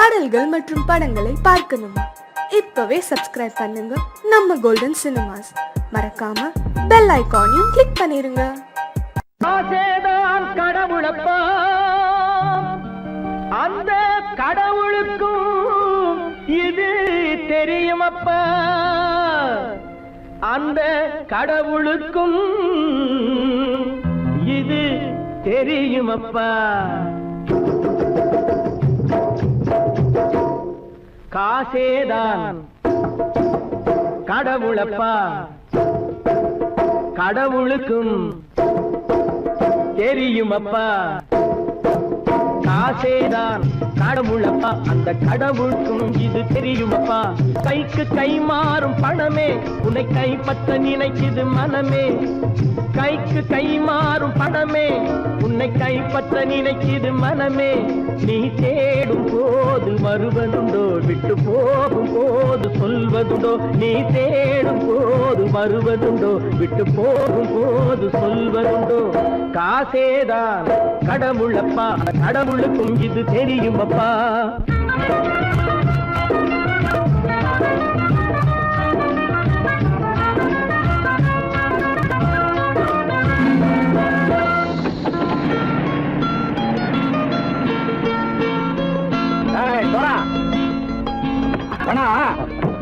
பாடல்கள் மற்றும் படங்களை பார்க்கணுமா? இப்பவே சப்ஸ்கிரைப் பண்ணுங்க நம்ம கோல்டன் சினிமாஸ். மறக்காம பெல் ஐகானையும் கிளிக் பண்ணிருங்க. ஆசைதான் கடவுளப்பா, அந்த கடவுளுக்கும் இது தெரியுமப்பா, அந்த கடவுளுக்கும் இது தெரியுமப்பா. காசேதான் கடவுளப்பா, கடவுளுக்கும் தெரியுமப்பா. காசேதான் கடவுளப்பா, அந்த கடவுளுக்கும் இது தெரியுமப்பா. கைக்கு கை மாறும் பணமே உன்னை கைப்பற்ற நினைக்குது மனமே. கைக்கு கை மாறும் பணமே உன்னை கைப்பற்ற நினைக்குது மனமே. நீ தேடும் போது வருவதுண்டோ, விட்டு போகும் போது சொல்வதுண்டோ. நீ தேடும் போது வருவதுண்டோ, விட்டு போகும் போது சொல்வதுண்டோ. காசேதான் கடவுளப்பா, கடவுளுக்கும் இது தெரியுமப்பா.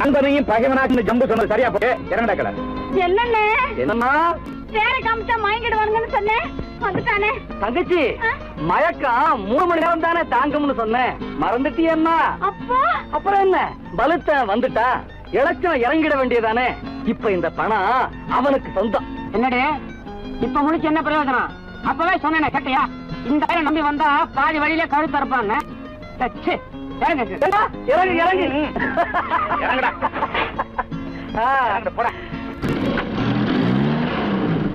நண்பனையும் பகைவனாக்கு ஜம்பு சொன்னது சரியா போட்டு இறங்கடக்கல. என்னண்ணே என்னம்மா சேர காமிச்சா மயங்கிடுவானுங்கன்னு சொன்னேன், வந்துட்டானே. தங்கச்சி, மயக்கம் 3 மணி நேரம் தானே தாங்கும்னு சொன்னேன், மறந்துட்டியம்மா? அப்போ அப்புறம் என்ன, பலுத்த வந்துட்டா இலச்சம் இறங்கிட வேண்டியதானே. இப்ப இந்த பணம் அவனுக்கு சொந்தம். என்னடே இப்ப முடிச்சு என்ன பிரயோஜனம்? அப்பவே சொன்னேன் கேட்டியா? இந்த ஆயிரம் நம்பி வந்தா பாதி வழியில கழுத்து இருப்பான்னு. இறங்கு இறங்கு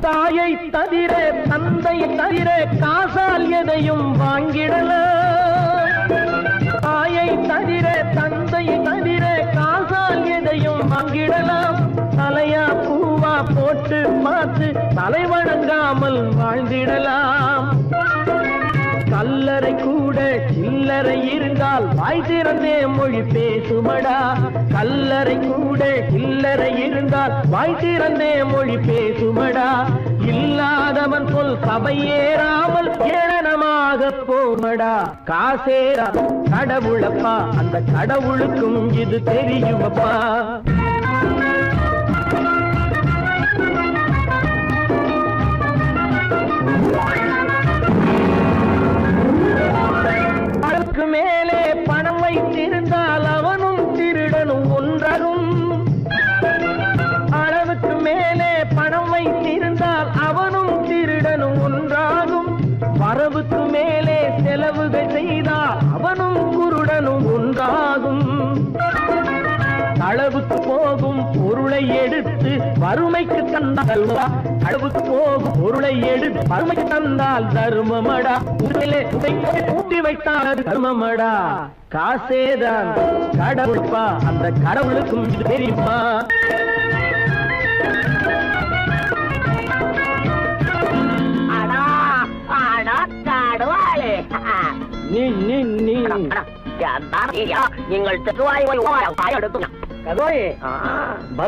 தாயை தவிர தந்தையை தவிர காசால் எதையும் வாங்கிடலாம். தாயை தவிர தந்தையை தவிர காசால் எதையும் வாங்கிடலாம். தலையா பூவா போட்டு பார்த்து தலை வணங்காமல் வாழ்ந்திடலாம். கல்லறை கூட சில்லறை இருந்தால் வாய் திறந்தே மொழி பேசுமடா. கல்லறை கூட சில்லறை இருந்தால் வாய் திறந்தே மொழி பேசுமடா. இல்லாதவன் சொல் சபையேறாமல் ஏளனமாக போமடா. காசேரா கடவுளப்பா, அந்த கடவுளுக்கும் இது தெரியுமப்பா. மேலே பணம் வைத்திருந்தால் அவனும் திருடனும் ஒன்றாகும். அளவுக்கு மேலே பணம் வைத்திருந்தால் அவனும் திருடனும் ஒன்றாகும். வரவுக்கு மேலே செலவுகள் செய்தால் அவனும் குருடனும் ஒன்றாகும். அளவுக்கு போகும் பொருளை எடுத்து வறுமைக்கு தந்தால், அளவுக்கு போகும் பொருளை எடுத்து வறுமைக்கு தந்தால் தர்மமடா. கூட்டி வைத்தால் அது தர்மமடா. காசேதான் கடவுள்பா, அந்த கடவுளுக்கும் இது தெரியுமா?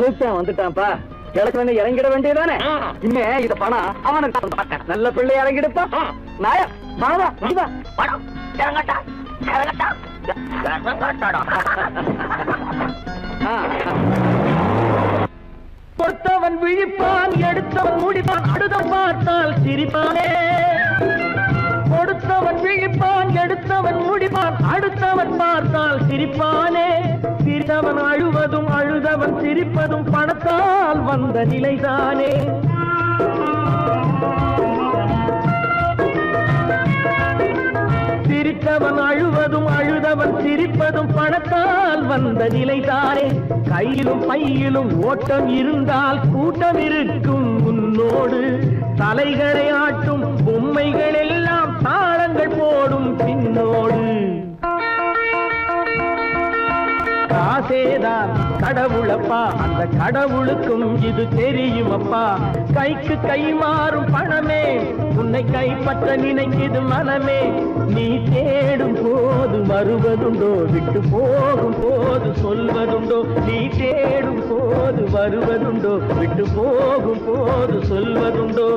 நீங்கள் வந்துட்டான்ப்பா, கிழக்கு இறங்கிட வேண்டியதானே. இனிமே இத பணம் அவனுக்கு நல்ல பிள்ளை இறங்கிடுப்பா. நாயா பணம் இறங்கட்டா இறங்கட்டா. கொடுத்தவன் விழிப்பான், எடுத்தவன் முடிப்பான், அடுத்தவன் பார்த்தால் சிரிப்பானே. கொடுத்தவன் விழிப்பான், எடுத்தவன் முடிப்பான், அடுத்தவன் பார்த்தால் சிரிப்பானே. சிரித்தவன் அழுவதும் அழுதவன் சிரிப்பதும் பணத்தால் வந்த நிலைதானே. சிரித்தவன் அழுவதும் அழுதவன் சிரிப்பதும் பணத்தால் வந்த நிலைதானே. கையிலும் பையிலும் ஓட்டம் இருந்தால் கூட்டம் இருக்கும் உன்னோடு. தலைகளை ஆட்டும் பொம்மைகள் எல்லாம் தாளங்கள் போடும் பின்னோடு. ஆசேதான் கடவுளப்பா, அந்த கடவுளுக்கும் இது தெரியுமப்பா. கைக்கு கை மாறும் பணமே உன்னை கைப்பற்ற நினைக்குது மனமே. நீ தேடும் போது வருவதுண்டோ, விட்டு போகும் போது சொல்வதுண்டோ. நீ தேடும் போது வருவதுண்டோ, விட்டு போகும் போது சொல்வதுண்டோ.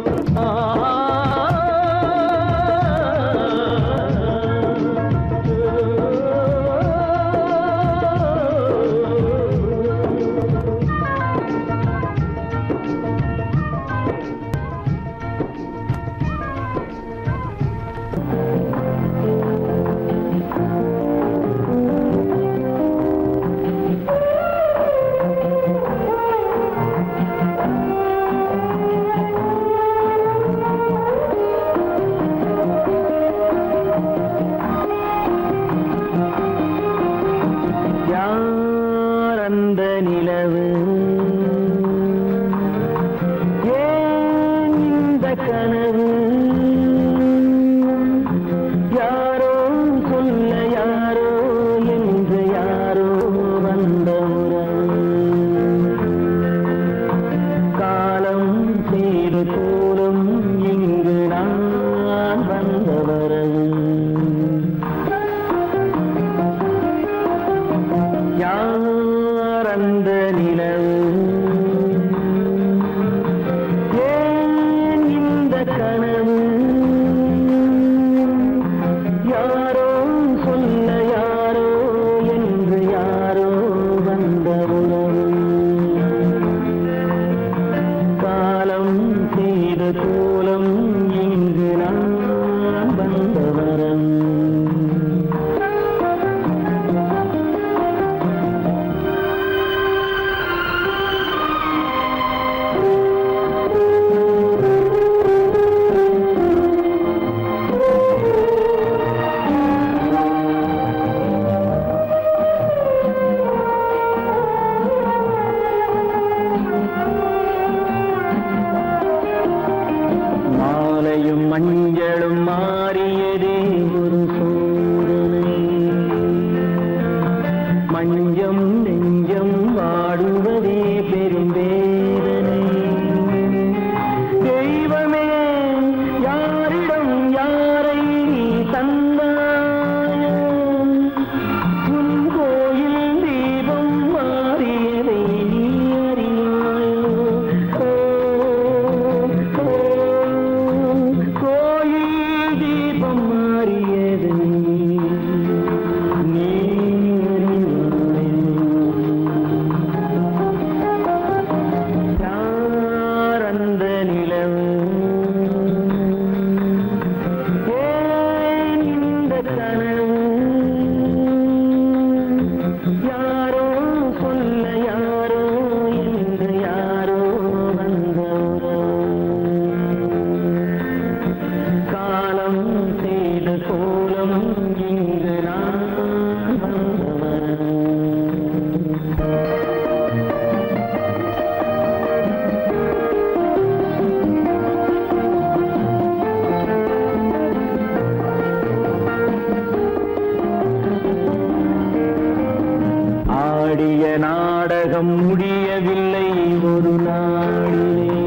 நாடகம் முடியவில்லை ஒரு நாளிலே,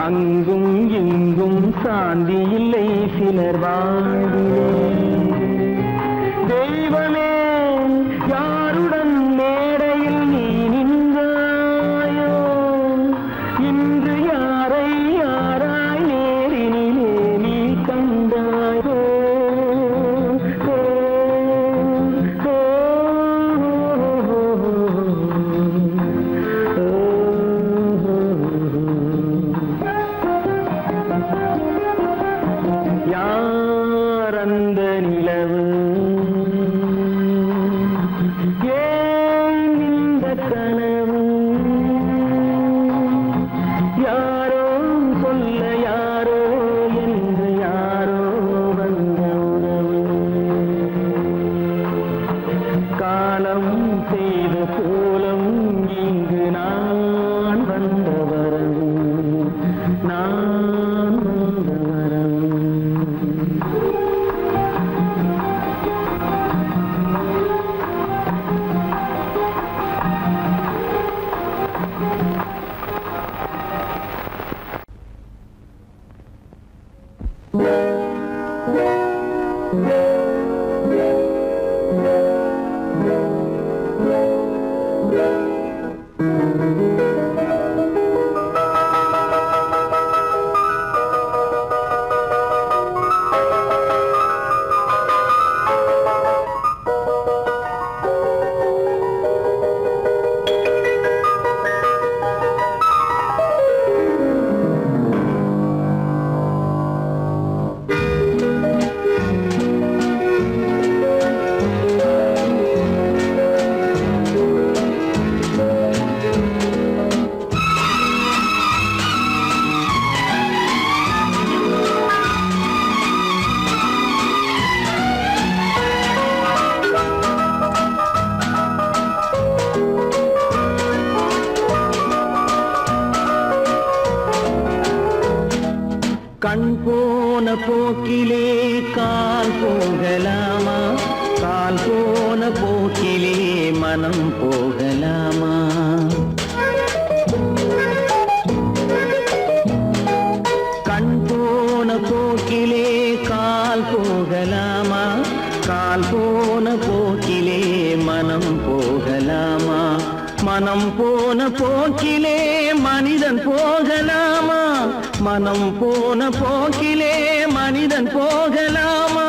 அங்கும் இங்கும் சாந்தி இல்லை சிலர் வாழ்விலே. தெய்வமே யாருடன் மேடையில் நீ நின்றாயோ, இன்று யாரை யாராய் நேரினிலே நீ கண்டாயோ. யாரந்த நிலவு, ஏன் இந்த கனவு, யாரோ சொல்ல யாரோ என்று யாரோ வந்த உறவு. காலம் செய்த கோலம் இங்கு நான் வந்த வரவு, நான் வந்த வரவு. போன போக்கிலே கால் போகலாமா கால் போன போக்கிலே மனம் போகலாமா கண் போன போக்கிலே கால் போகலாமா கால் போன போக்கிலே மனம் போகலாமா மனம் போன போக்கிலே மனிதன் போகலாமா மனம் போன போக்கிலே மனிதன் போகலாமா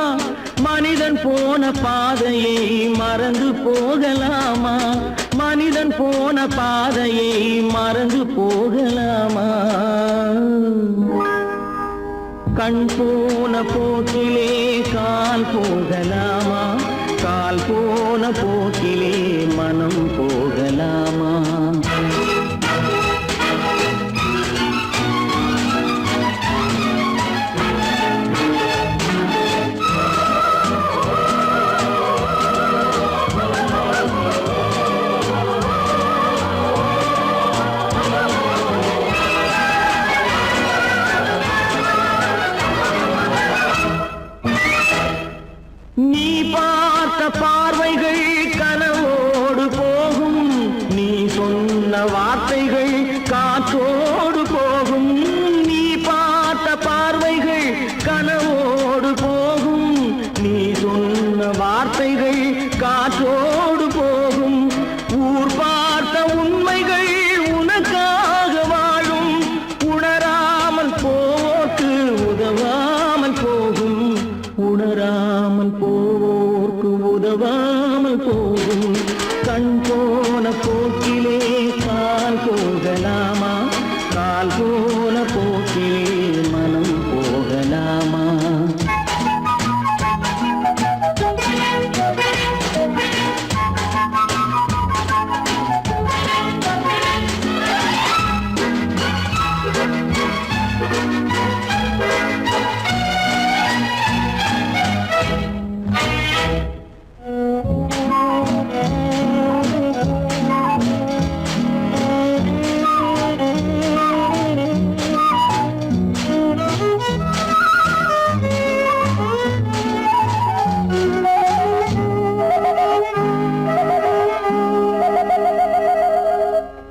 மனிதன் போன பாதையை மறந்து போகலாமா மனிதன் போன பாதையை மறந்து போகலாமா கண் போன போக்கிலே கால் போகலாமா கால் போன போக்கிலே மனம் போகலாமா நீ பார்த்த பார்வைகள் கனவோடு போகும் நீ சொன்ன வார்த்தைகள் காற்றோடு போகும் நீ பார்த்த பார்வைகள் கனவோடு போகும் நீ சொன்ன வார்த்தைகள் காற்றோடு போகும் ஊர் பார்த்த உண்மைகள் உனக்காக வாழும் உணராமல் போக்கு உதவாமல் போகும் உணராமல் போவோர்க்கு உதவாமல் போகும் கண் போன போக்கிலே கால் போகலாமா கால் போன போக்கிலே மனம் போகலாமா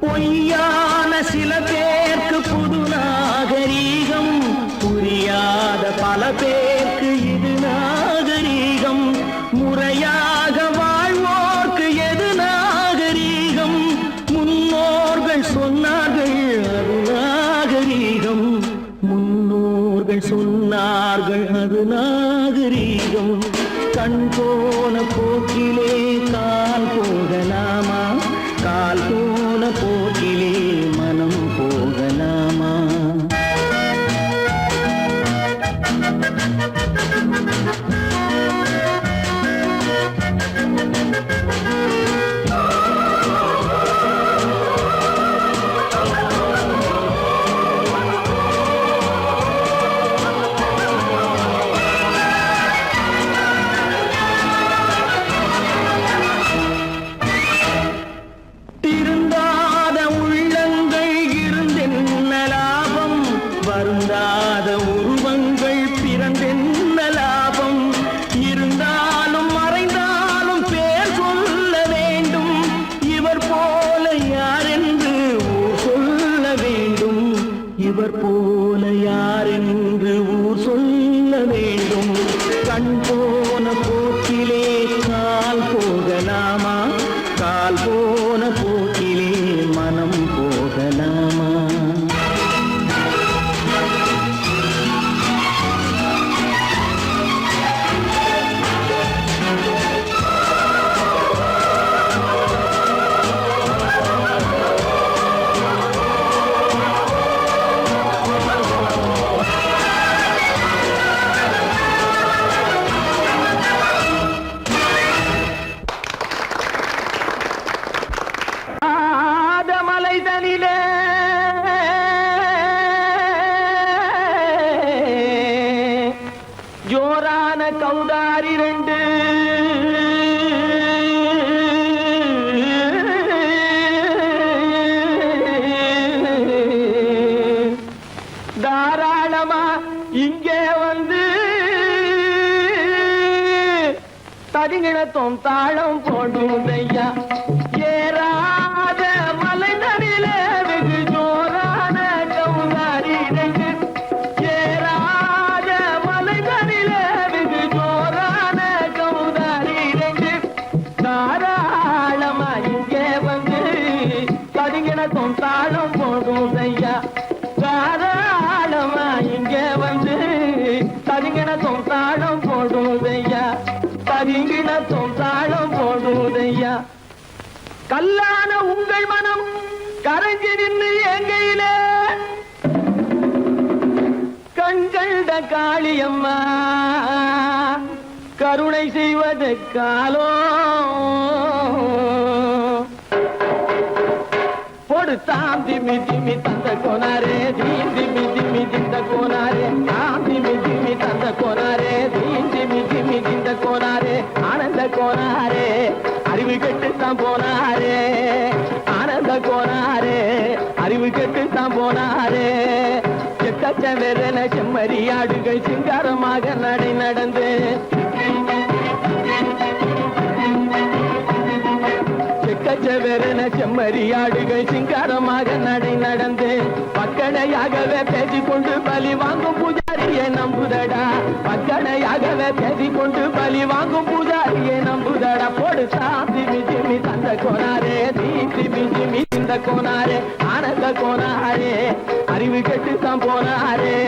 பொய்யான சில பேருக்கு புது நாகரீகம் புரியாத பல பேருக்கு இது நாகரீகம் முறையாக வாழ்வோர்க்கு எது நாகரீகம் முன்னோர்கள் சொன்னார்கள் அது நாகரீகம் முன்னோர்கள் சொன்னார்கள் அது நாகரீகம் கண் போன போக்கிலே கால் போகலாமா கால் போன போக்கிலே மனம் போகலாமா தாளம் போடுதையா ஏறாத மலைதனிலே வெகு ஜோரான கௌதாரி ரெங்கு ஏறாத மலைதனிலே வெகு ஜோரான கௌதாரி ரெங்கு தாராளமா இங்கே வந்து கதிங்கின தாளம் போடுதையா தாராளமா இங்கே வந்து கதிங்கின தாளம் போடுதையா கதிங்கின தாளம் போடுதையா கல்லான உங்கள் மனம் கரைஞ்சி நின்று எங்கையிலே கண்கண்ட காளியம்மா கருணை செய்வது காலோ தாம் திமி திமி தந்த கோனாரே தீம் திமி திமி திந்த கோனாரே தாம் திமி திமி தந்த கோனாரே தீம் திமி திமி திந்த கோனாரே ஆனந்த கோனாரே அறிவு கெட்டுத்தான் போனாரே ஆனந்த கோனாரே அறிவு கெட்டுத்தான் போனாரே செக்கச்ச வெறன செம்மறியாடுகள் சிங்காரமாக நடை நடந்து செக்கச்சவென செம்மறியாடுகள் சிங்காரமாக நடை நடந்து பக்கடையாகவே பேசிக்கொண்டு பலி வாங்கும் பூஜாரியை நம்புதடா பக்கடையாகவே பேசிக்கொண்டு பலி வாங்கும் பூஜாரியை நம்புதடா போடு திமி திமி தந்த கோனாரே திமி திமி இந்த கோனாரே ஆனந்த கோனாரே அறிவு கெட்டுத்தான் போனாரே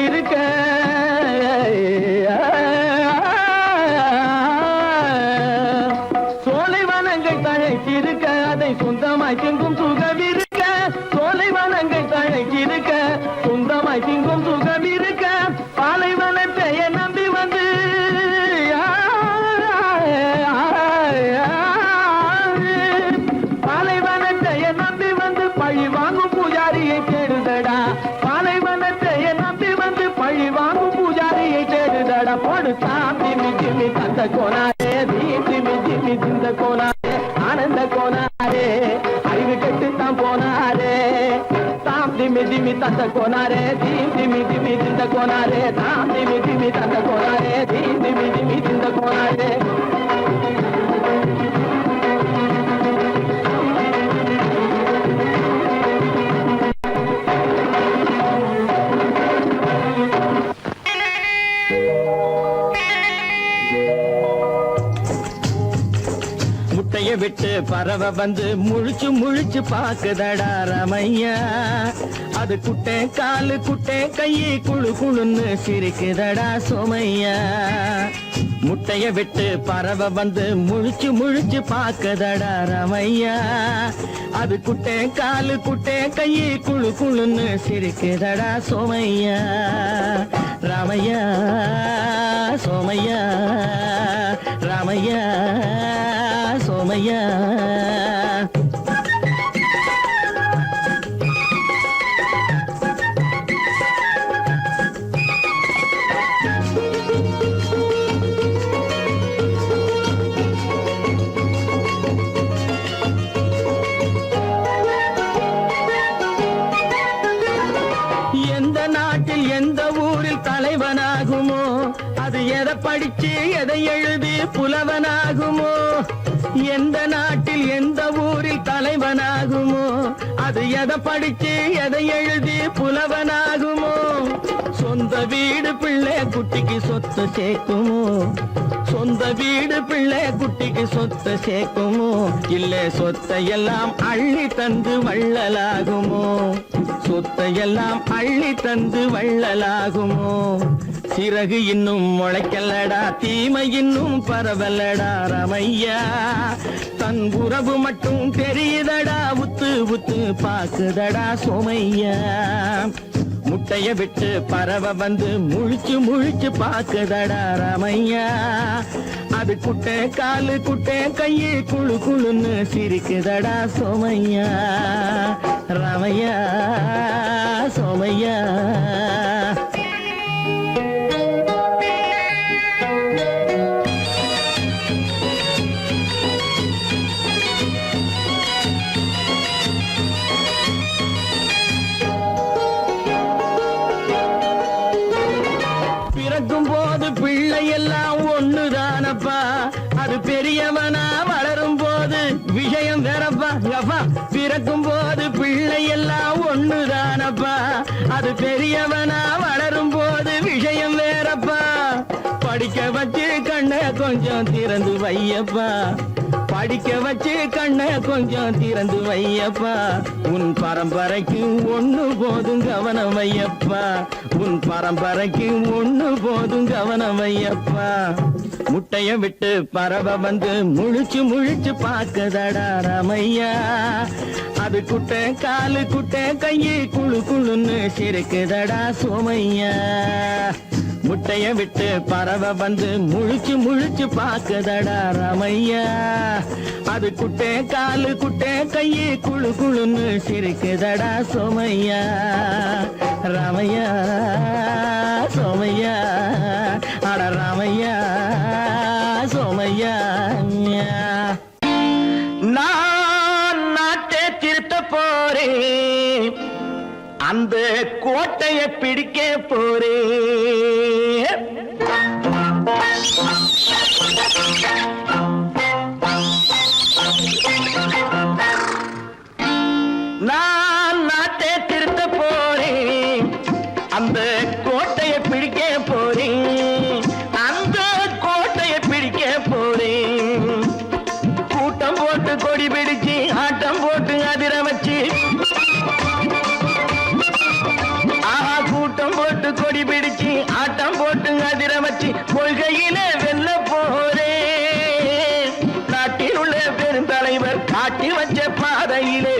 இருக்க சோலைவனங்கள் தழைச்சிருக்க அதை சொந்தமாய் திங்கும் சுகம் இருக்க சோலைவனங்கள் தழைச்சிருக்க சொந்தமாய் திங்கும் சுகம் இருக்க பாலைவனத்தை நம்பி வந்து பாலைவனத்தை நம்பி வந்து பழி வாங்கும் பூஜாரியை தேடுதடா திமி திமி தந்த கோனாரே திமி திமி திந்த கோனாரே ஆனந்த கோனாரே அறிவு கெட்டுத்தான் போனாரே தாம் திமி திமி தந்த கோனாரே திமி திமி திந்த கோனாரே தாம் திமி திமி தந்த கோனாரே திமி திமி திந்த கோனாரே விட்டு பறவை வந்து முழிச்சு முழிச்சு பாக்குதடா ரமையா அது குட்டே காலு குட்டே கையை குழு குழுன்னு சிரிக்குதடா சோமையா முட்டைய விட்டு பறவை வந்து முழிச்சு முழிச்சு பாக்குதடா ரமையா அது குட்டே காலு குட்டே கையை குழு குழுன்னு சிரிக்குதடா சோமையா ராமையா சோமையா ராமையா சோமையா எந்த நாட்டில் எந்த ஊரில் தலைவனாகுமோ அது எதை படிச்சு எதை எழுதி புலவனாகுமோ எந்த நாட்டில் எந்த ஊரில் தலைவனாகுமோ அது எதை படிச்சு எதை எழுதி புலவனாகுமோ சொந்த வீடு பிள்ளை குட்டிக்கு சொத்து சேர்க்குமோ சொந்த வீடு பிள்ளை குட்டிக்கு சொத்து சேர்க்குமோ இல்ல சொத்தையெல்லாம் அள்ளி தந்து வள்ளலாகுமோ சொத்தையெல்லாம் அள்ளி தந்து வள்ளலாகுமோ சிறகு இன்னும் முளைக்கல்லடா தீமை இன்னும் பரவலடா ரமையா தன் உறவு மட்டும் தெரியுதடா உத்து உத்து பாக்குதடா சோமையா முட்டைய விட்டு பறவை வந்து முழிச்சு முழிச்சு பாக்குதடா ரமையா அது குட்டை காலு குட்டை கையை குழு குழுன்னு சிரிக்குதடா சோமையா ரமையா சோமையா பிறக்கும் போது பிள்ளை எல்லாம் ஒண்ணுதானப்பா, அது பெரியவனா வளரும் போது விஷயம் வேறப்பா. படிக்க வச்சு கண்ண கொஞ்சம் திறந்து வையப்பா, படிக்க வச்சு கண்ண கொஞ்சம் திறந்து வையப்பா. உன் பரம்பரைக்கு ஒண்ணு போதும் கவனம் வையப்பா, உன் பரம்பரைக்கு ஒண்ணு போதும் கவனம் வையப்பா. முட்டைய விட்டு பறவை வந்து முழிச்சு முழிச்சு பார்க்கதடா ராமையா, அது குட்டை காலு குட்டை கையை குழு குழுன்னு சிரிக்குதடா சோமையா. முட்டைய விட்டு பறவை வந்து முழிச்சு முழிச்சு பார்க்கதடா ராமையா, அது குட்டை காலு குட்டை கையை குழு குழுன்னு சிரிக்குதடா சோமையா. ராமையா சோமையா, அட ராமையா சோமையா. நான் நாட்டை திருத்த போறேன், அந்த கோட்டையை பிடிக்க போறேன். நான் நாட்டை திருத்த போறேன், அந்த கோட்டையை பிடிக்க போறேன், அந்த கோட்டையை பிடிக்க போறேன். கூட்டம் போட்டு கொடி பிடிச்சு ஆட்டம் போட்டு அதிர வச்சு, கூட்டம் போட்டு கொடி பிடிச்சு ஆட்டம் போட்டு அதிர வச்சு கொள்கையில வெல்ல போறேன். நாட்டில் உள்ள பெருந்தலைவர் காட்டி வச்ச பாதையிலே,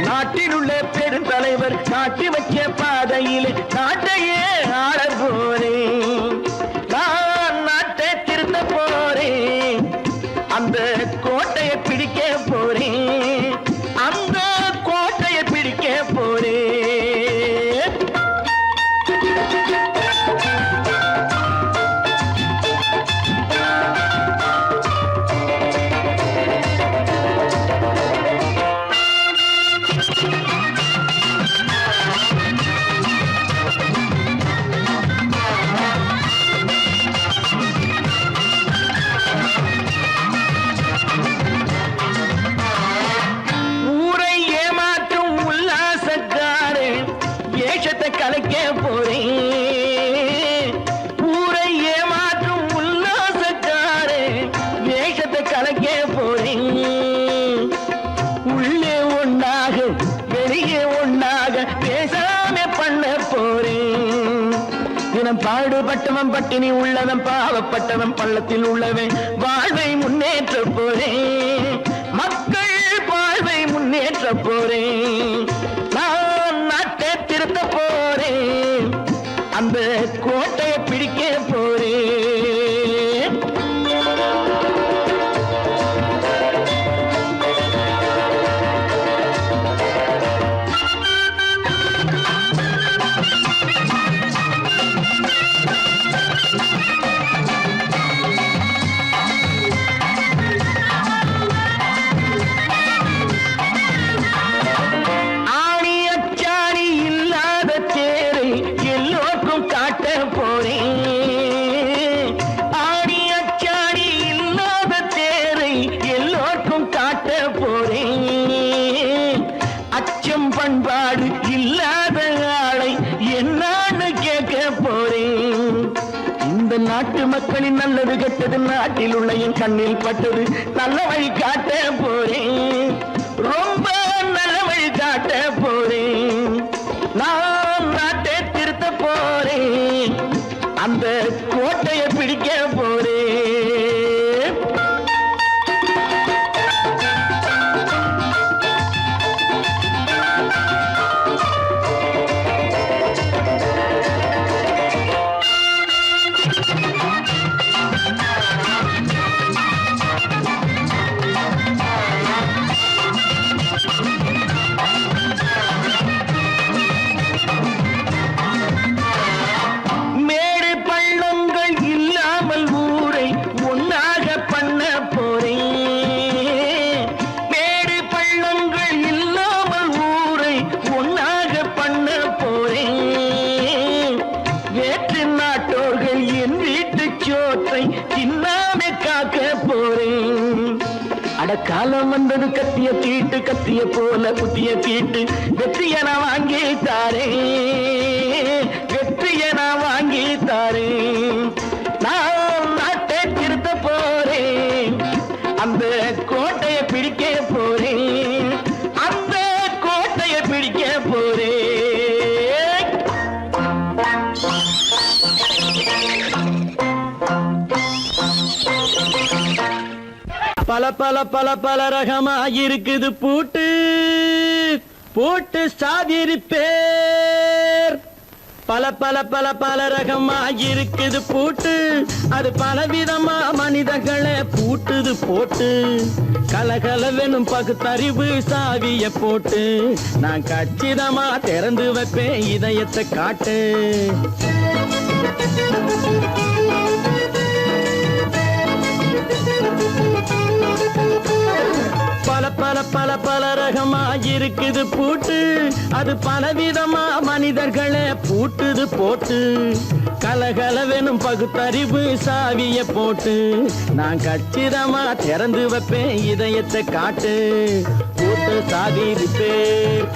நாட்டில் உள்ள பெருந்தலைவர் காட்டி வச்ச பாதையிலே நாட்டையே ஆள போறேன். நான் நாட்டை திருத்த போறேன், அந்த கோட்டையை பிடிக்க போறேன், அந்த கோட்டையை பிடிக்க போறேன். கலைக்க போறேன், ஊரை ஏமாற்றும் உல்லாசக்காரே வேஷத்தை கலைக்க போறேன். உள்ளே ஒண்ணாக வெளியே ஒண்ணாக பேசாம பண்ண போறேன். தினம் பாடுபட்டவன் பட்டினி உள்ளவன் பாவப்பட்டவன் பள்ளத்தில் உள்ளவன் வாழ்வை முன்னேற்ற போறேன், மக்கள் வாழ்வை முன்னேற்ற போறேன். நான் நாட்டை திருத்த போறேன், அந்த கோட்டையை பிடிக்க போறேன். பண்பாடு இல்லாத ஆளை என்னான்னு கேட்க போறேன். இந்த நாட்டு மக்களின் நல்லது கெட்டது நாட்டில் உள்ள என் கண்ணில் பட்டது, நல்ல வழி காட்ட போறேன், ரொம்ப நல்ல வழி காட்ட போறேன். நான் நாட்டை திருத்த போறேன், அந்த கோட்டையை பிடிக்க போறேன். காலம் வந்தது கத்திய தீட்டு கத்திய போல புத்திய தீட்டு வெற்றிய நான் வாங்கி தாரேன் வெற்றிய நான் வாங்கி தாரேன் நான் நாட்டை திருத்த போறேன் அந்த கோட்டையை பிடிக்க போறேன் அந்த கோட்டையை பிடிக்க போறேன் பல பல பல பல ரகமா இருக்குது பூட்டு பூட்டு சாதிரி பேர் பல பல பல பல ரகமா இருக்குது பூட்டு அது பலவிதமா மனிதர்களை பூட்டுது போட்டு கலகலவெனும் பகுத்தறிவு சாவிய போட்டு நான் கச்சிதமா திறந்து வைப்பேன் இதயத்தை காட்டு பல பல பல பல ரகமா இருக்குது பூட்டு அது பலவிதமா மனிதர்களை பூட்டுது போட்டு கலகலவெனும் பகுத்தறிவு சாவிய போட்டு நான் கச்சிதமா திறந்து வைப்பேன் இதயத்தை காட்டு பூட்டு சாதிரி பேர்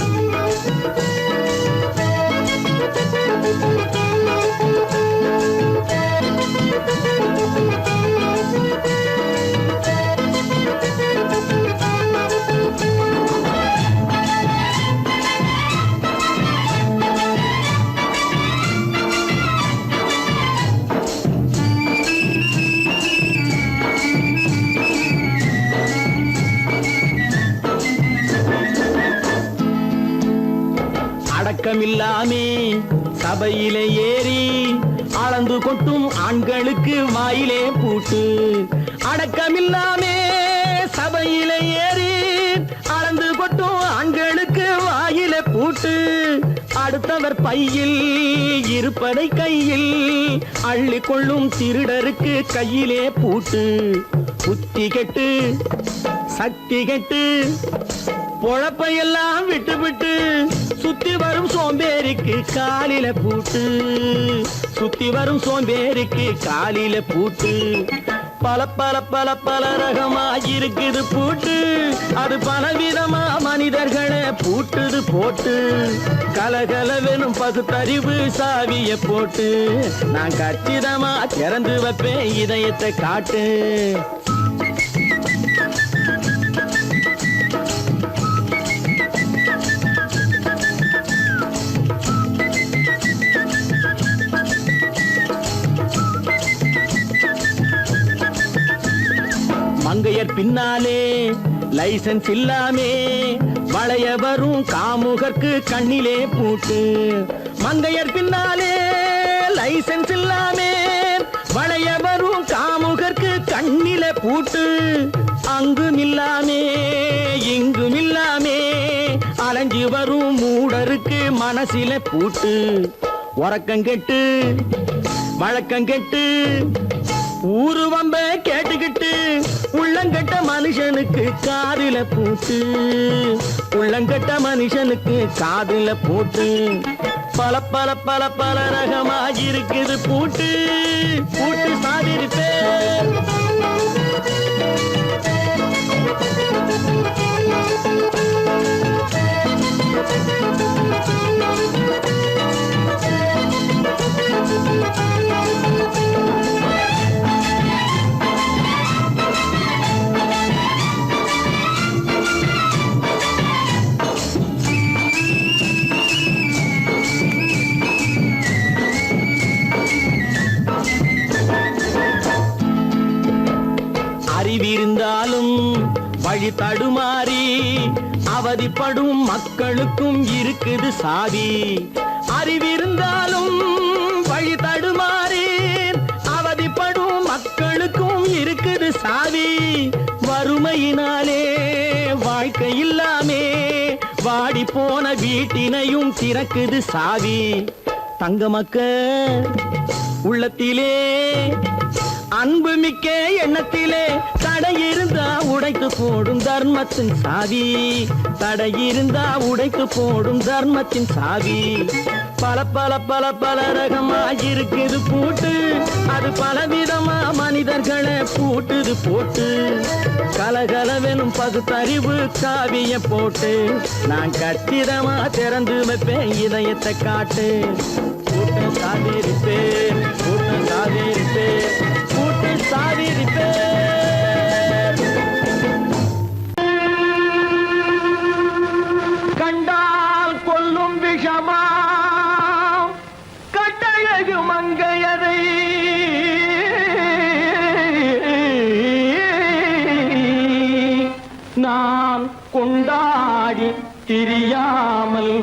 அடக்கமில்லாமே சபையிலே ஏறி அளந்து கொட்டும் ஆண்களுக்கு வாயிலே பூட்டு அடக்கமில்லாமே சபையிலே ஏறி அளந்து கொட்டும் ஆண்களுக்கு வாயிலே பூட்டு அடுத்தவர் பையில் இருப்பதை கையில் அள்ளி கொள்ளும் திருடருக்கு கையிலே பூட்டு புத்தி கெட்டு சக்தி கெட்டு பொழப்பையெல்லாம் விட்டு விட்டு சுத்தி வரும் சோம்பேறிக்கு காலில பூட்டு சுத்தி வரும் சோம்பேறிக்கு காலில பூட்டு பல பல பல பல ரகமா இருக்குது பூட்டு அது பலவிதமா மனிதர்களை பூட்டுது போட்டு கலகலவெனும் பகுத்தறிவு சாவிய போட்டு நான் கச்சிதமா திறந்து வைப்பேன் இதயத்தை காட்டு மங்கையர் பின்னாலே லைசன்ஸ் இல்லாமே வளைய வரும் காமுகர்க்கு கண்ணிலே பூட்டு மங்கையர் பின்னாலே லைசன்ஸ் இல்லாமே வளைய வரும் காமுகர்க்கு கண்ணிலே பூட்டு அங்கும் இல்லாமே இங்கும் இல்லாமே அலைஞ்சு வரும் மூடருக்கு மனசில பூட்டு உறக்கங்கெட்டு வழக்கங்கெட்டு ஊரு வம்ப கேட்டுக்கிட்டு உள்ளங்கட்ட மனுஷனுக்கு காதில பூட்டு உள்ளங்கட்ட மனுஷனுக்கு காதில பூட்டு பல பல பல பல ரகமா இருக்குது பூட்டு பூட்டு சாதிரி பேர் அறிவிருந்தாலும் வழி தடுமாறி அவதிப்படும் மக்களுக்கும் இருக்குது சாதி அறிவிருந்தாலும் வழி தடுமாறி அவதிப்படும் மக்களுக்கும் இருக்குது சாதி வறுமையினாலே வாழ்க்கை இல்லாமே வாடி போன வீட்டினையும் திறக்குது சாவி தங்க மக்க உள்ளத்திலே அன்பு மிக்க எண்ணத்திலே தடை இருந்தா உடைத்து போடும் தர்மத்தின் சாவி, தடை இருந்தா உடைத்து போடும் தர்மத்தின் சாவி. பல பல பல பல ரகமா இருக்குது பூட்டு, அது பலவிதமா மனிதர்களை பூட்டுது போட்டு. கலகலவெனும் பகுத்தறிவு காவிய போட்டு, நான் கச்சிதமா திறந்து வைப்பேன் இதயத்தை காட்டு. கூட்டு சாதிரிப்பேன், கூட்டு சாதிரிப்பேன், கூட்டு சாதிரிப்பேன். கண்டால் கொல்லும் விஷமா கட்டழகு மங்கையதை, நான் கொண்டாடி திரியாமல்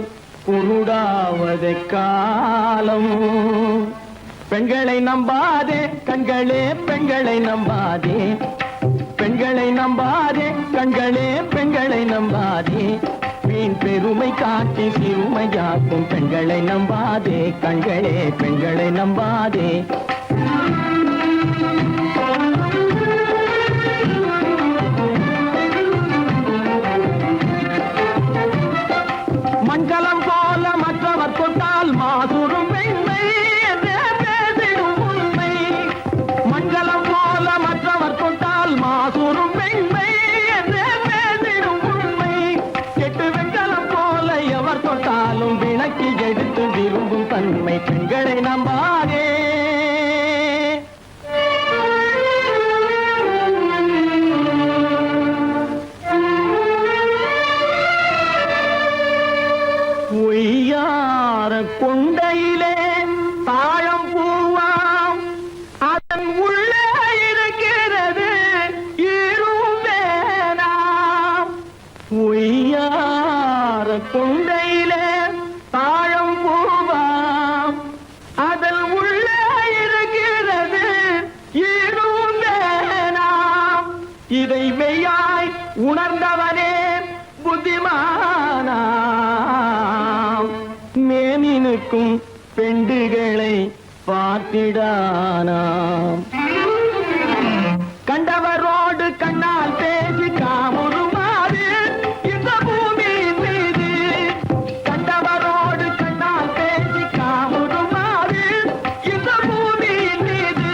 குருடாவதை காலம். பெண்களை நம்பாதே கண்களே, பெண்களை நம்பாதே, பெண்களை நம்பாதே கண்களே, பெண்களை நம்பாதே. வீண் பெருமை காட்டி சிறுமையாக்கும் பெண்களை நம்பாதே கண்களே, பெண்களை நம்பாதே. மண்கலம் போல மற்றவர் கொண்டால் மாசுரும் பெண்மை என்றே பேசிடும் உண்மை. மண்கலம் போல மற்றவர் கொண்டால் மாசுரும் பெண்மை என்றே பேசிடும் உண்மை. கெட்டு வெண்கலம் போல எவர் தொட்டாலும் விளக்கி எடுத்து விரும்பும் தன்மை பெண்களை நம்பாதே. பொய்யார கொண்டையிலே தாழம் பூவாம், அதன் உள்ளே இருக்கிறது ஈரும் வேணாம். பொய்யார கொண்டையிலே தாழம் பூவாம், அதன் உள்ளே இருக்கிறது ஈரும் வேணாம். இதை மெய்யாய் உணர்ந்தவனே புத்திமானாம். மேனினுக்கும் பெண்டுகளை பார்த்திடானாம். கண்டவரோடு கண்ணால் பேசி காமுறுமாறு இந்த பூமியின் மீது, கண்டவரோடு கண்ணால் பேசி காமுறுமாறு இந்த பூமியின் மீது.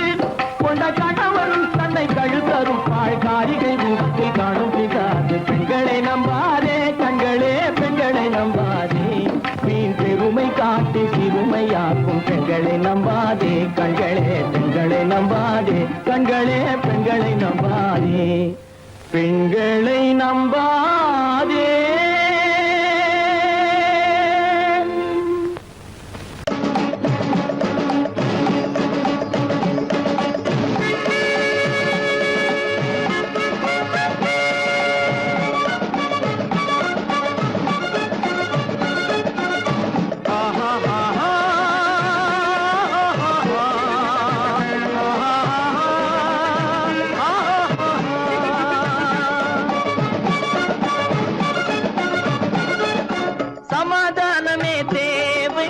கொண்ட கணவன் தன்னை கழுத்தரும் பாழ் காரிகை முகத்தில் காணும் பிசாது பெண்களை நம்பாதே கண்களே, பெண்களை நம்பாதே. வீண் பெருமை காட்டி சிறுமையாக்கும் பெண்களை நம்பாதே கண்களே, பெண்களை நம்பாதே கண்களே, பெண்களை நம்பாதே, பெண்களை நம்பாதே. சமாதானமே தேவை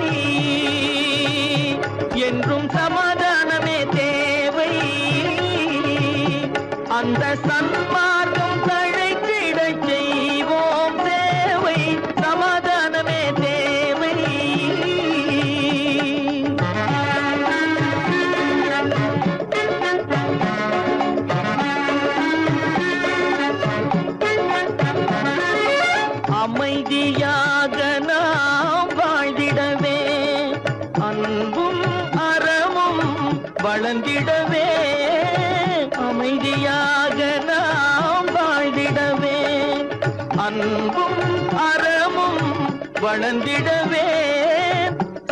என்றும் சமாதானமே தேவை. அந்த சன்மார்க்கம் தழைத்திடச் செய்வோம் சேவை. சமாதானமே தேவை. அமைதியாக நாம் வாழ்ந்திடவே, அன்பும் அறமும் வளர்ந்திடவே. அமைதியாக நாம் வாழ்ந்திடவே, அன்பும் அறமும் வளர்ந்திடவே.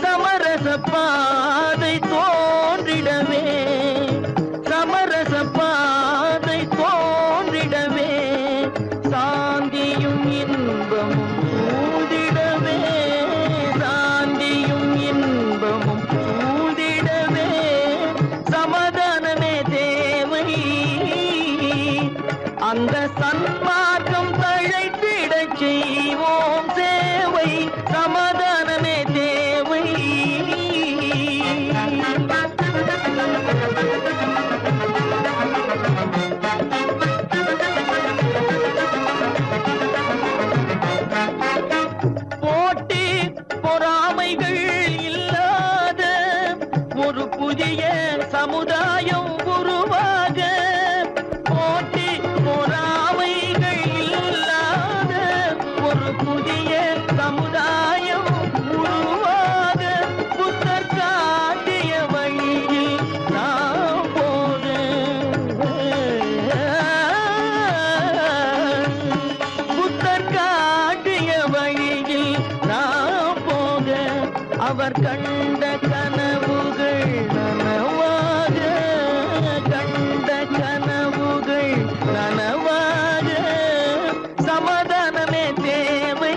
சமரச பாதை தோன்றிடவே, சமரச பாதை தோன்றிடவே. சாந்தியும் இன்பமும் சூழ்ந்திடவே, சாந்தியும் இன்பமும் சூழ்ந்திடவே. சமாதானமே தேவை. அந்த சன்மார்க்கம் தழைத்திடச் செய்வோம் சேவை. சமாதானமே தேவை. அவர் கண்ட கனவுகள் நனவாக, கண்ட கனவுகள் நனவாக, சமாதானமே தேவை.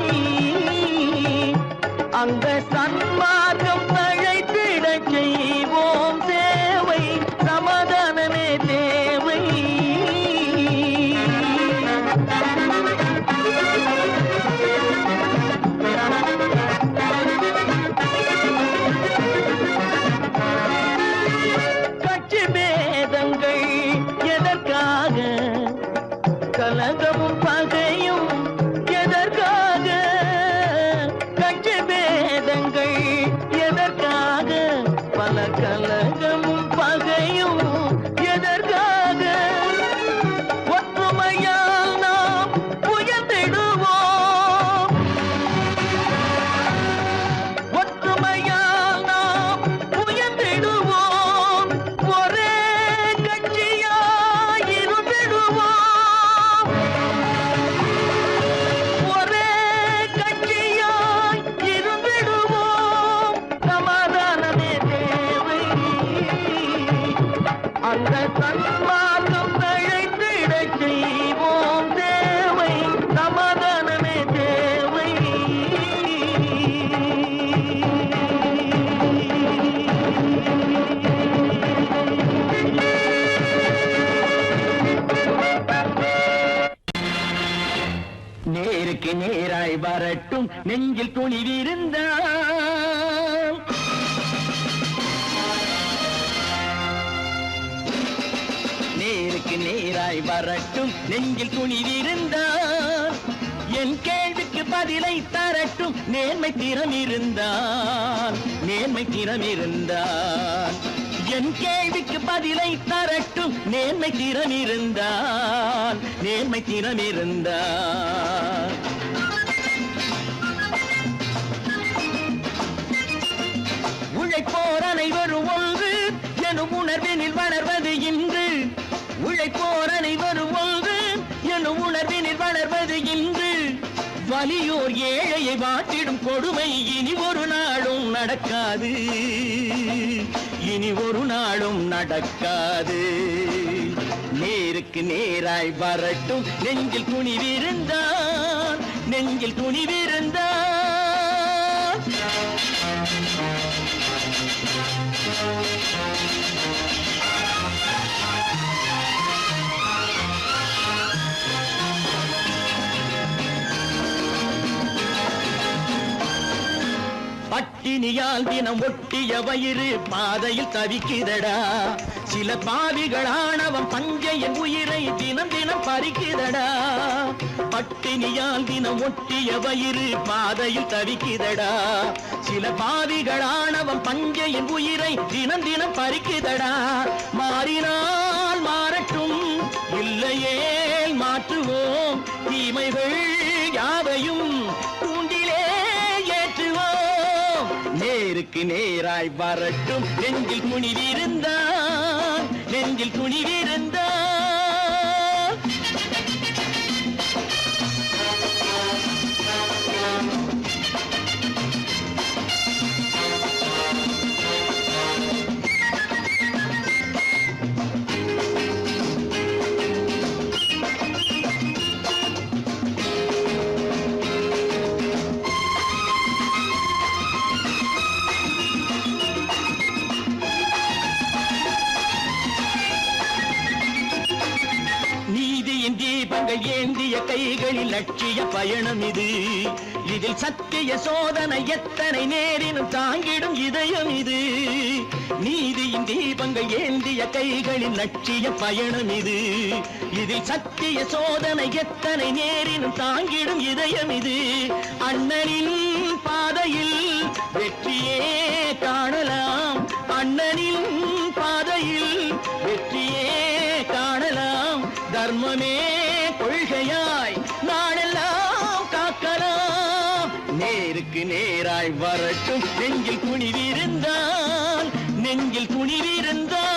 அந்த சன்மார்க்கம் தழைத்திடச் செய்வோம் சேவை, சமாதானமே தேவை. கட்சி பேதங்கள் எதற்காக, கலகமும் பகையும் எதற்காக, கட்சி பேதங்கள் எதற்காக, பல கலகமும் பகையும் எதற்காக, ஒற்றுமையால் நாம் உயர்ந்திடுவோம், ஒற்றுமையால் நாம் உயர்ந்திடுவோம், ஒரே கட்சியாய் இருந்திடுவோம், ஒரே கட்சியாய் இருந்திடுவோம், சமாதானமே தேவை. அந்த சன்மார்க்கம் தழைத்திடச் செய்வோம் தேவை, சமாதானமே தேவை. நேருக்கு நேராய் வரட்டும் நெஞ்சில் துணிவிருந்தால், நேருக்கு நேராய் வரட்டும் நெஞ்சில் துணிவிருந்தால், என் கேள்விக்கு பதிலை தரட்டும் நேர்மை திறம் இருந்தால், நேர்மை திறம் இருந்தால், என் கேள்விக்கு பதிலை தரட்டும் நேர்மை திறம் இருந்தால், நேர்மை திறம் இருந்தால். உழைப்போர் அனைவரும் ஒன்று எனும் உணர்வினில் வளர்வது இன்று, உழைப்போர் அனைவரும் ஒன்று எனும் உணர்வினில் வளர்வது இன்று, வலியோர் ஏழையை வாட்டிடும் கொடுமை இனி ஒரு நாளும் நடக்காது, இனி ஒரு நாளும் நடக்காது. நேருக்கு நேராய் வரட்டும் நெஞ்சில் துணிவிருந்தால், நெஞ்சில் துணிவிருந்தால். பட்டினியால் தினம் ஒட்டிய வயிறு பாதையில் தவிக்குதடா, சில பாவிகளானவன் பஞ்சையின் உயிரை தினம் தினம் பறிக்குதடா. பட்டினியால் தினம் ஒட்டிய வயிறு பாதையில் தவிக்குதடா, சில பாவிகளானவன் பஞ்சையின் உயிரை தினம் தினம் பறிக்குதடா. மாறினால் மாறட்டும், இல்லையே மாற்றுவோம், தீமைகள் யாவையும் தூண்டிலே ஏற்றுவோம். நேருக்கு நேராய் வரட்டும் நெஞ்சில் துணிவிருந்தால், நெஞ்சில் துணிவிருந்தால். தீபங்கள் ஏந்திய கைகளில் லட்சிய பயணம் இது, இதில் சத்திய சோதனை எத்தனை நேரினும் தாங்கிடும் இதயம் இது. நீதியின் தீபங்கள் ஏந்திய கைகளில் லட்சிய பயணம் இது, இதில் சத்திய சோதனை எத்தனை நேரினும் தாங்கிடும் இதயம் இது. அண்ணனின் பாதையில் வெற்றியே காணலாம், அண்ணனின் பாதையில் வெற்றியே காணலாம், தர்மமே கொள்கையாய் நாளெல்லாம் காக்கலாம். நேருக்கு நேராய் வரட்டும் நெஞ்சில் துணிவிருந்தால், நெஞ்சில் துணிவிருந்தால்.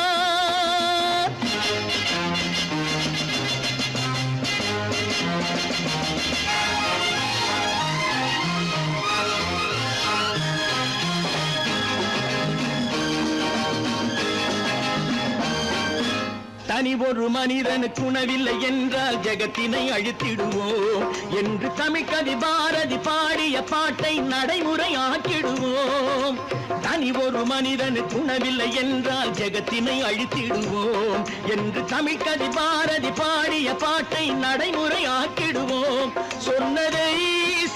தனி ஒரு மனிதனுக்கு உணவில்லை என்றால் ஜெகத்தினை அழித்திடுவோம் என்று தமிழ்கவி பாரதி பாடிய பாட்டை நடைமுறையாக்கிடுவோம். தனி ஒரு மனிதனுக்கு உணவில்லை என்றால் ஜெகத்தினை அழித்திடுவோம் என்று தமிழ்கவி பாரதி பாடிய பாட்டை நடைமுறையாக்கிடுவோம். சொன்னதை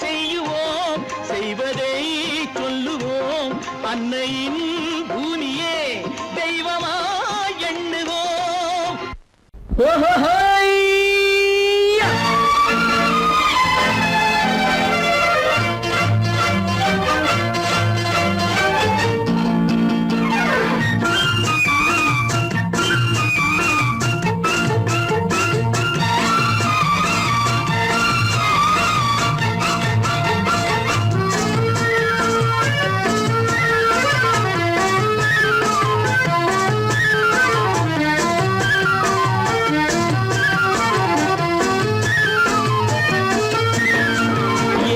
செய்யுவோம், செய்வதை சொல்லுவோம், அன்னையின் பூமியே தெய்வமா எண்ணுவோம்.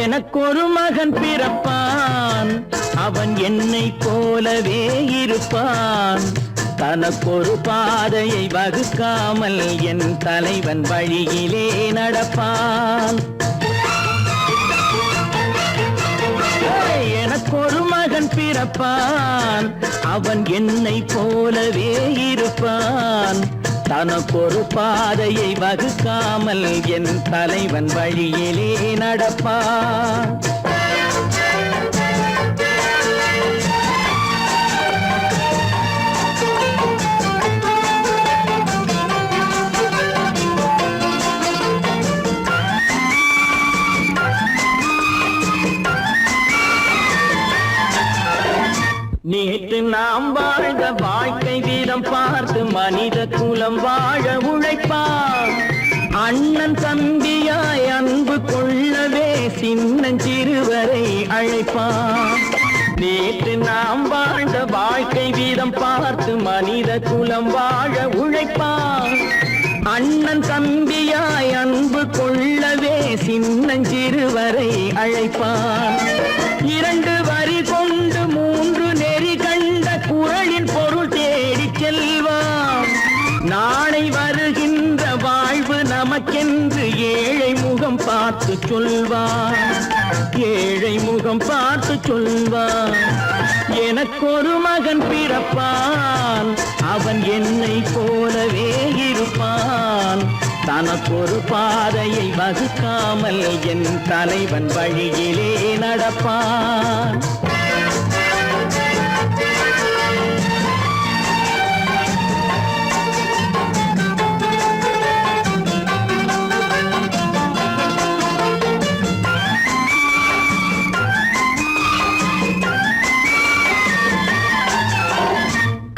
எனக்கொரு மகன் பிறப்பான், அவன் என்னை போலவே இருப்பான். தனக்கொரு பாதையை வகுக்காமல் என் தலைவன் வழியிலே நடப்பான். எனக்கொரு மகன் பிறப்பான், அவன் என்னை போலவே இருப்பான். தனக்கொரு பாதையை வகுக்காமல் என் தலைவன் வழியிலே நடப்பான். நேற்று நாம் வாழ்ந்த வாழ்க்கை வீதம் பார்த்து மனித குலம் வாழ உழைப்பான். அண்ணன் தம்பியாய் அன்பு கொள்ளவே சின்னஞ்சிறுவரை அழைப்பான். நேற்று நாம் வாழ்ந்த வாழ்க்கை வீதம் பார்த்து மனித குலம் வாழ உழைப்பான். அண்ணன் தம்பியாய் அன்பு கொள்ளவே சின்னஞ்சிறுவரை அழைப்பான். இரண்டு வரி கொண்டு மூன்று நெறி கண்ட குறளின் பொருள் தேடி செல்வான். நாளை வருகின்ற வாழ்வு நமக்கென்று ஏழை முகம் பார்த்து சொல்வான். ஏழை முகம் பார்த்து சொல்வான். எனக்கொரு மகன் பிறப்பான், அவன் என்னை போலவே இருப்பான். தனக்கொரு பாதையை வகுக்காமல் என் தலைவன் வழியிலே நடப்பான்.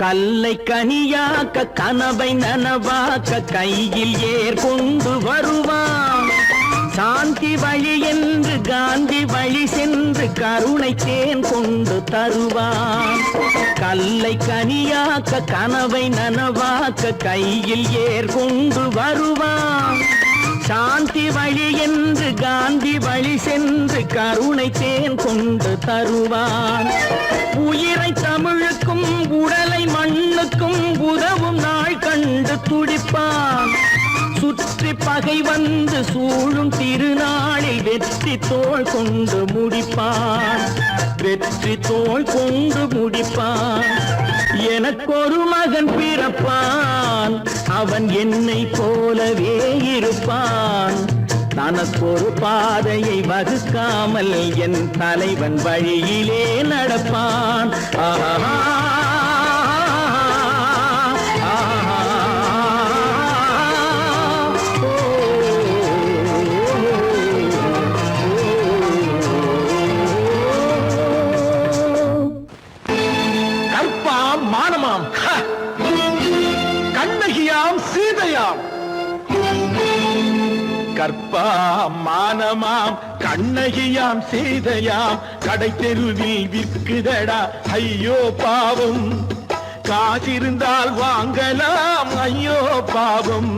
கல்லை கனியாக்க கனவை நனவாக்க கையில் ஏற்கொண்டு வருவான். சாந்தி வழி என்று காந்தி வழி சென்று கருணை தேன் கொண்டு தருவான். கல்லை கனியாக்க கனவை நனவாக்க கையில் ஏற்கொண்டு வருவான். சாந்தி வழி என்று காந்தி வழி சென்று கருணை தேன் கொண்டு தருவான். உயிரை தமிழுக்கும் உடலை மண்ணுக்கும் உதவும் நாள் கண்டு துடிப்பான். சுற்றி பகை வந்து சூழும் திருநாளில் வெற்றி தோள் கொண்டு முடிப்பான். வெற்றி தோள் கொண்டு முடிப்பான். எனக்கொரு மகன் பிறப்பான், அவன் என்னை போலவே இருப்பான். தனக்கொரு பாதையை வகுக்காமல் என் தலைவன் வழியிலே நடப்பான். ஆஹா மானமாம், கண்ணகியாம் சீதையாம். கற்பாம் மானமாம் கண்ணகியாம் சீதையாம் கடை தெருவில் விற்குதடா ஐயோ பாவம். காசிருந்தால் வாங்கலாம் ஐயோ பாவம்.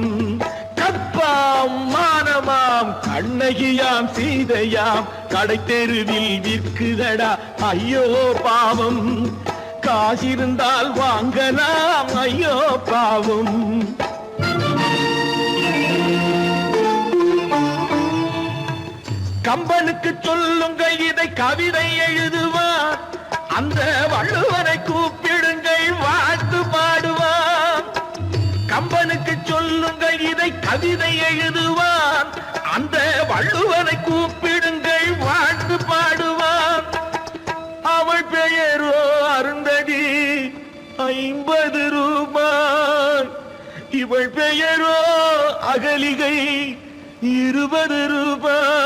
கற்பாம் மானமாம் கண்ணகியாம் சீதையாம் கடை தெருவில் விற்குதடா ஐயோ பாவம். காசிருந்தால் வாங்கலாம் ஐயோ பாவம். கம்பனுக்கு சொல்லுங்கள் இதை கவிதை எழுதுவார், அந்த வள்ளுவரை கூப்பிடுங்கள் வாழ்த்து பாடுவார். கம்பனுக்கு சொல்லுங்கள் இதை கவிதை எழுதுவார், அந்த வள்ளுவரை கூப்பிடுங்கள் வாழ்த்து பாடுவார். அவள் பெயரோ அருந்ததி 50 ரூபாய், இவள் பெயரோ அகலிகை 20 ரூபாய்.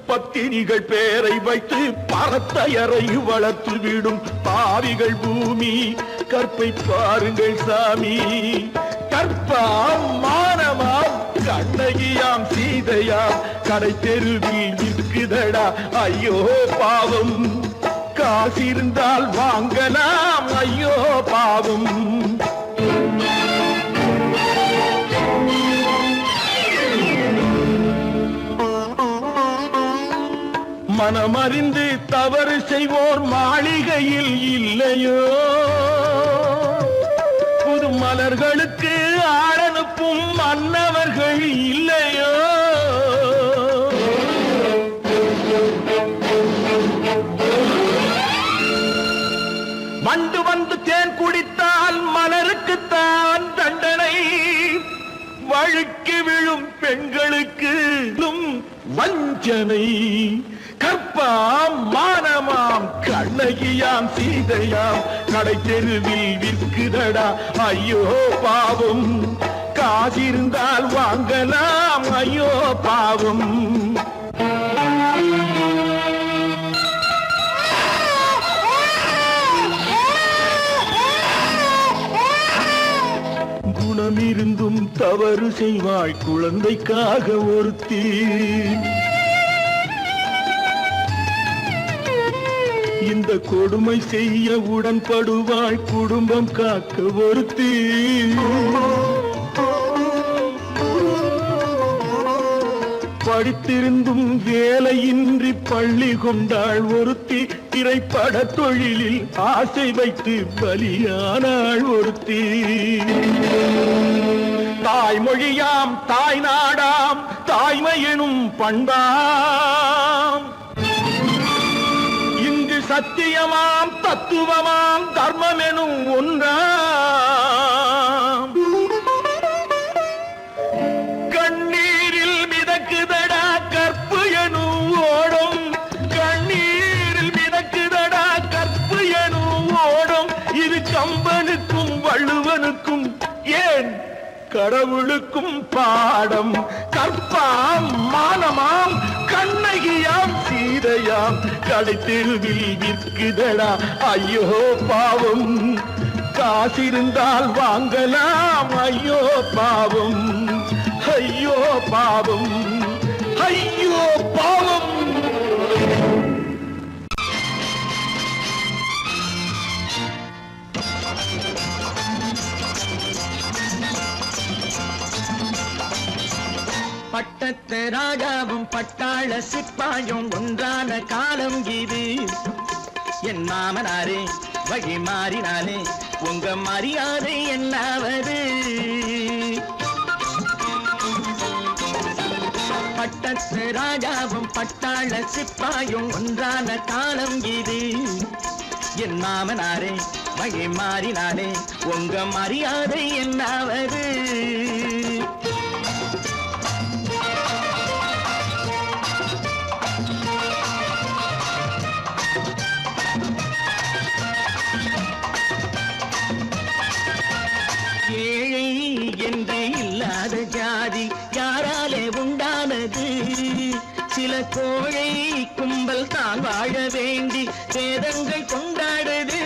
பத்தினிகள் பேரை வைத்து பரத்தையரை வளர்த்து விடும் பாவிகள் பூமி, கற்பை பாருங்கள் சாமி. கற்பாம் மானமாம் கண்ணகியாம் சீதையாம் கடை தெருவில் விற்குதடா ஐயோ பாவம். காசிருந்தால் வாங்கலாம் ஐயோ பாவம். மனமறிந்து தவறு செய்வோர் மாளிகையில் இல்லையோ, புது மலர்களுக்கு ஆளனுப்பும் மன்னவர்கள் இல்லையோ. வண்டு வந்து தேன் குடித்தால் மலருக்குத்தான் தண்டனை, வழுக்கி விழும் பெண்களுக்கு வஞ்சனை. கற்பாம் மானமாம் கண்ணகியாம் சீதையாம் கடை தெருவில் விற்குதடா ஐயோ பாவம். காசிருந்தால் வாங்கலாம் ஐயோ பாவம். குணமிருந்தும் தவறு செய்வாள் குழந்தைக்காக ஒருத்தி, இந்த கொடுமை செய்ய உடன்படுவாள் குடும்பம் காக்க ஒருத்தி. படித்திருந்தும் வேலையின்றி பள்ளி கொண்டாள் ஒருத்தி, திரைப்பட தொழிலில் ஆசை வைத்து பலியானாள் ஒருத்தி. தாய்மொழியாம் தாய் நாடாம் தாய்மை எனும் பண்பாம், சத்தியமாம் தத்துவமாம் தர்மம் எனும் ஒன்றாம். கண்ணீரில் மிதக்குதடா கற்பு எனும் ஓடும், கண்ணீரில் மிதக்குதடா கற்பு எனும் ஓடும். இது கம்பனுக்கும் வள்ளுவனுக்கும் ஏன் கடவுளுக்கும் பாடம். கற்பாம் மானமாம் கண்ணகியாம் சீதையாம் கடை தெருவில் விற்குதடா ஐயோ பாவம். காசிருந்தால் வாங்கலாம் ஐயோ பாவம். ஐயோ பாவம், ஐயோ பாவம். பட்டத்து ராஜாவும் பட்டாள சிப்பாயும் ஒன்றான காலம் இது. என் மாமனாரே வழி மாறினாலே உங்க மரியாதை என்னாவது? பட்டத்து ராஜாவும் பட்டாள சிப்பாயும் ஒன்றான காலம் இது. என் மாமனாரே வழி மாறினாலே உங்க மரியாதை என்னாவது? ஜாதி யாராலே உண்டானது? சில கோழை கும்பல் தான் வாழ வேண்டி வேதங்கள் கொண்டாடுது.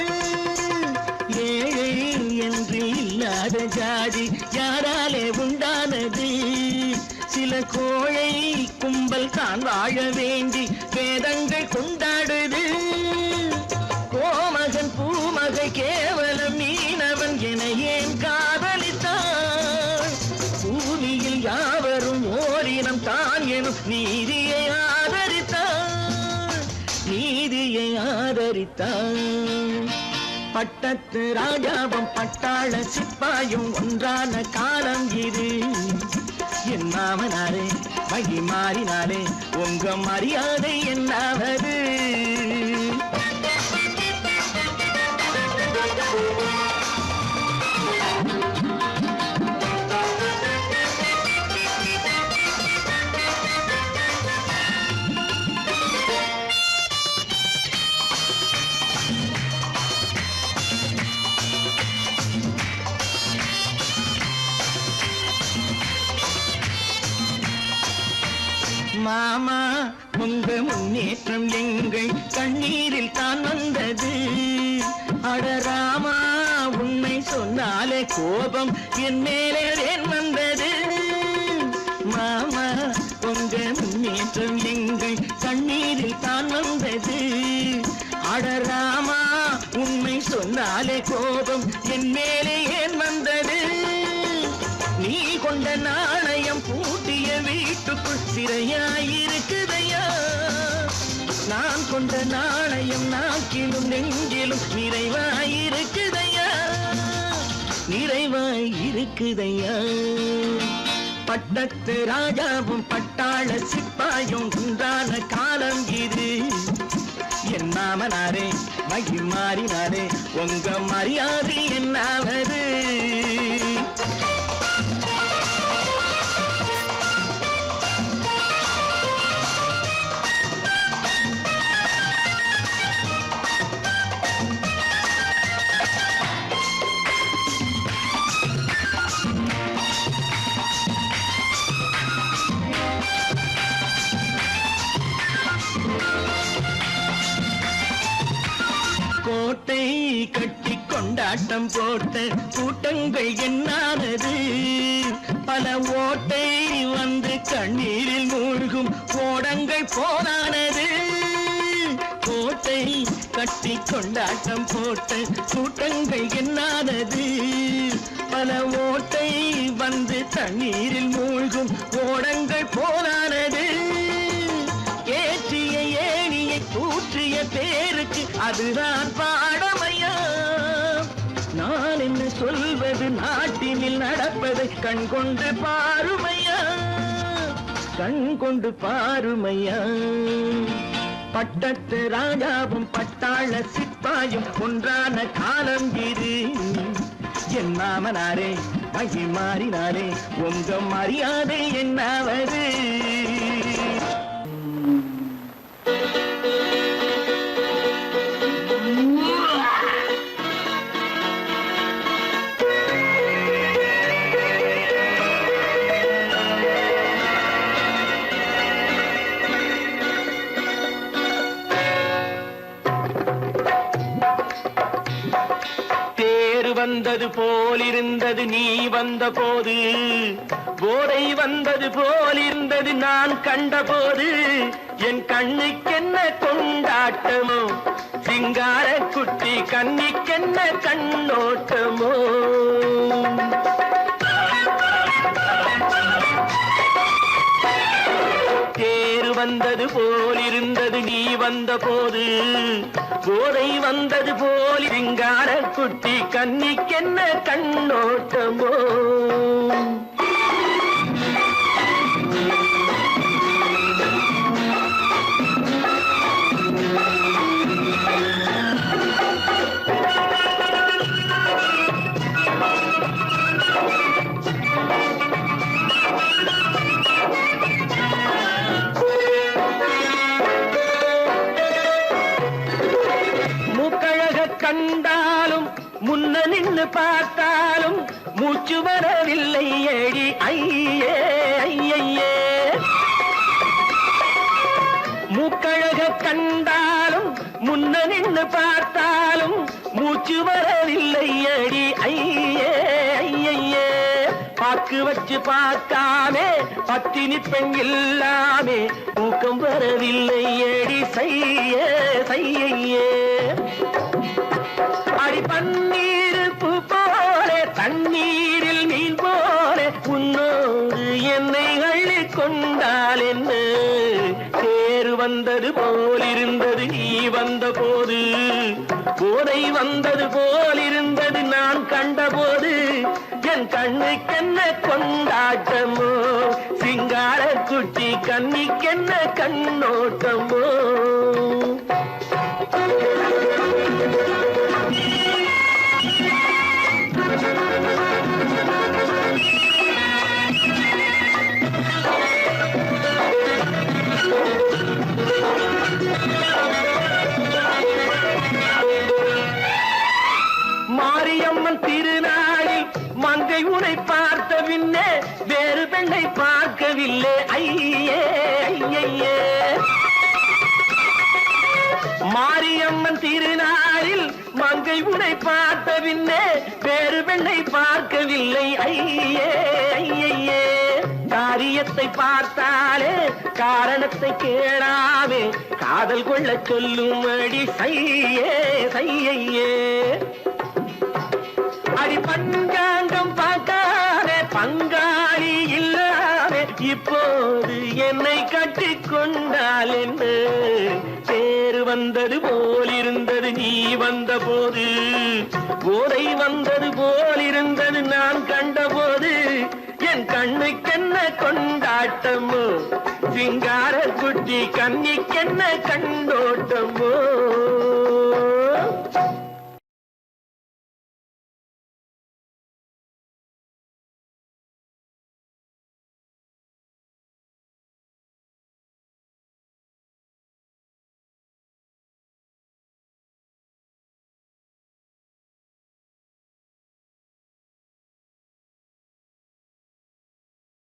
ஏழை என்று இல்லாத ஜாதி யாராலே உண்டானது? சில கோழை கும்பல் தான் வாழ வேண்டி வேதங்கள் கொண்டாடுது. கோமகன் பூமகை கேவலம் மீனவன் என ஏன் காதலித்தான்? பூமியில் யாவரும் ஓரினம் தான் எனும் நீதியை ஆதரித்தான், நீதியை ஆதரித்தான். பட்டத்து ராஜாவும் பட்டாள சிப்பாயும் ஒன்றான காலம் இது. என் மாமனாரே வழி மாறினாலே உங்க மரியாதை என்னாவது? மாமா உங்க முன்னேற்றம் எங்கள் கண்ணீரில் தான் வந்தது. அடராமா உண்மை சொன்னாலே கோபம் என் மேலே ஏன் வந்தது? மாமா உங்க முன்னேற்றம் எங்கள் கண்ணீரில் தான் வந்தது. அடராமா உண்மை சொன்னாலே கோபம் என் மேலே ஏன் வந்தது? நீ கொண்ட நாணயம் பூட்டிய வீட்டுக்குள் சிறையாயிருக்குதையா? நான் கொண்ட நாணயம் நாக்கிலும் நெஞ்சிலும் நிறைவாயிருக்குதையா? நிறைவாயிருக்குதையா? பட்டத்து ராஜாவும் பட்டாள சிப்பாயும் உண்டான காலம் இது. என் மாமனாரே மகி மாறினாரே உங்க மரியாதை என்னாவது? கோட்டை கட்டி கொண்டாட்டம் போட்ட கூட்டங்கள் என்னானது? பல ஓட்டை வந்து கண்ணீரில் மூழ்கும் ஓடங்கள் போனானது. கோட்டை கட்டி கொண்டாட்டம் போட்ட கூட்டங்கள் என்னானது? பல ஓட்டை வந்து தண்ணீரில் மூழ்கும் ஓடங்கள் போனானது. ஏற்றிய ஏணியை தூற்றிய பேருக்கு அதுதான் பாடமையா? நான் என்ன சொல்வது? நாட்டினில் நடப்பதை கண் கொண்டு பாருமையா? கண் கொண்டு பாருமையா? பட்டத்து ராஜாவும் பட்டாள சிப்பாயும் ஒன்றான காலம் இது. என் மாமனாரே மகி மாறினாரே உங்க மரியாதை என்னாவது? வந்தது போலிருந்தது நீ வந்த போது, போதை வந்தது போலிருந்தது நான் கண்டபோது. என் கண்ணுக்கென்ன கொண்டாட்டமோ, சிங்கார குட்டி கண்ணிக்கென்ன கண்ணோட்டமோ. தேர் வந்தது போலிருந்தது நீ வந்த போது, போதை வந்தது போல் சிங்கார குட்டி கண்ணிக்கென்ன கண்ணோட்டமோ. கண்டாலும் முன்ன நின்று பார்த்தாலும் மூச்சு வரவில்லை ஏடி ஐயே ஐயே. மூக்கழக கண்டாலும் முன்ன நின்று பார்த்தாலும் மூச்சு வரவில்லை ஏடி ஐயே ஐயே. பாக்கு வச்சு பார்க்காமே பத்தினி பெண் இல்லாமே ஊக்கம் வரவில்லை ஏடி செய்ய செய்யே. அடி பன்னீர் பூ போல தண்ணீரில் மீன் போல உன்னோடு என்னை அள்ளி கொண்டால் என்ன. தேர் வந்தது போலிருந்தது நீ வந்த போது, போதை வந்தது போலிருந்தது நான் கண்டபோது. என் கண்ணுக்கென்ன கொண்டாட்டமோ சிங்கார குட்டி கண்ணிக்கென்ன கண்ணோட்டமோ மாரியம்மன் திருநாளில் மங்கை உனை பார்த்த பின்னே வேறு பெண்ணை பார்க்கவில்லை ஐயே ஐயே மாரியம்மன் திருநாளில் மங்கை உனை பார்த்த பின்னே வேறு பெண்ணை பார்க்கவில்லை ஐயே ஐயே காரியத்தை பார்த்தாலே காரணத்தை கேளாமே காதல் கொள்ள சொல்லும்படி சையே சையே அடி பஞ்சாங்கம் பார்க்காதே பங்காளி இல்லாதே இப்போது என்னை கட்டிக் கொண்டால் என்ன பேரு வந்தது போலிருந்தது நீ வந்த போது போதை வந்தது போலிருந்தது நான் கண்டபோது என் கண்ணுக்கென்ன கொண்டாட்டமோ சிங்கார குட்டி கண்ணிக்கென்ன கண்ணோட்டமோ